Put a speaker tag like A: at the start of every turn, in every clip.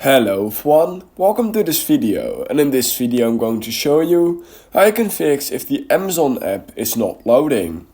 A: Hello everyone, welcome to this video, and in this video I'm going to show you how you can fix if the Amazon app is not loading.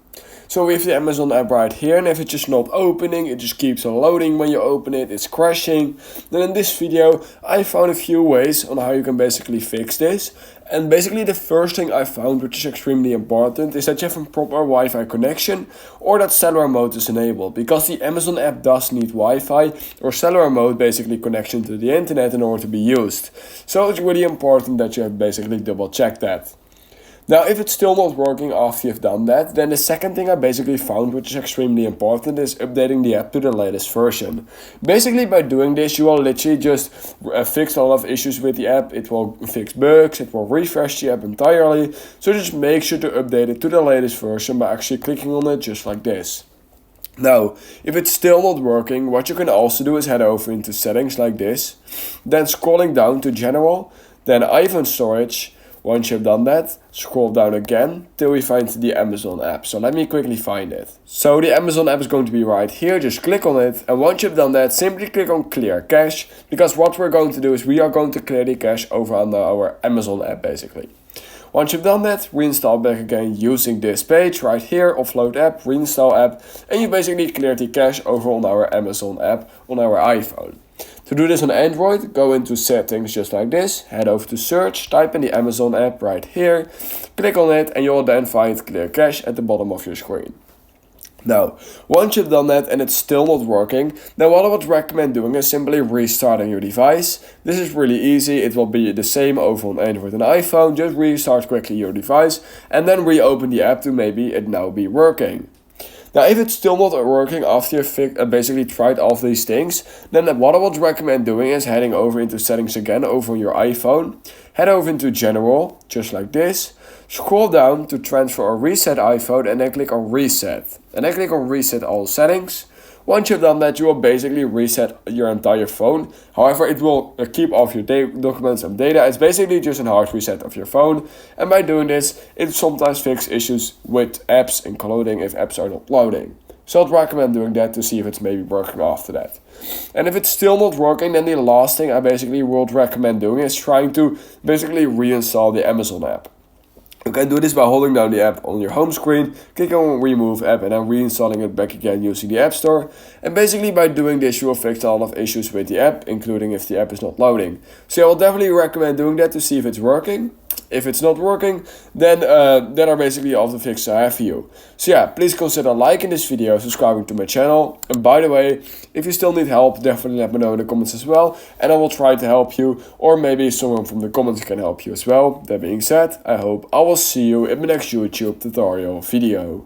A: So we have the Amazon app right here, and if it's just not opening, it just keeps on loading when you open it, it's crashing. Then in this video I found a few ways on how you can basically fix this. And basically the first thing I found, which is extremely important, is that you have a proper Wi-Fi connection or that cellular mode is enabled, because the Amazon app does need Wi-Fi or cellular mode, basically connection to the internet, in order to be used. So it's really important that you have basically double check that. Now, if it's still not working after you've done that, then the second thing I basically found, which is extremely important, is updating the app to the latest version. Basically, by doing this, you will literally just fix a lot of issues with the app. It will fix bugs, it will refresh the app entirely. So just make sure to update it to the latest version by actually clicking on it just like this. Now, if it's still not working, what you can also do is head over into settings like this, then scrolling down to general, then iPhone storage. Once you've done that, scroll down again till we find the Amazon app. So let me quickly find it. So the Amazon app is going to be right here. Just click on it. And once you've done that, simply click on clear cache. Because what we're going to do is we are going to clear the cache over on our Amazon app basically. Once you've done that, reinstall back again using this page right here, offload app, reinstall app. And you basically clear the cache over on our Amazon app on our iPhone. To do this on Android, go into settings just like this, head over to search, type in the Amazon app right here, click on it, and you'll then find clear cache at the bottom of your screen. Now, once you've done that and it's still not working, then what I would recommend doing is simply restarting your device. This is really easy, it will be the same over on Android and iPhone. Just restart quickly your device and then reopen the app to maybe it now be working. Now, if it's still not working after you've basically tried all of these things, then what I would recommend doing is heading over into settings again over on your iPhone. Head over into general, just like this. Scroll down to transfer or reset iPhone and then click on reset. And then click on reset all settings. Once you've done that, you will basically reset your entire phone. However, it will keep all of your documents and data. It's basically just a hard reset of your phone. And by doing this, it sometimes fixes issues with apps, including if apps are not loading. So I'd recommend doing that to see if it's maybe working after that. And if it's still not working, then the last thing I basically would recommend doing is trying to basically reinstall the Amazon app. You can do this by holding down the app on your home screen, clicking on remove app and then reinstalling it back again using the App Store. And basically by doing this you will fix a lot of issues with the app, including if the app is not loading. So I will definitely recommend doing that to see if it's working. If it's not working, then that are basically all the fixes I have for you. So yeah, please consider liking this video, subscribing to my channel. And by the way, if you still need help, definitely let me know in the comments as well. And I will try to help you, or maybe someone from the comments can help you as well. That being said, I hope I will see you in my next YouTube tutorial video.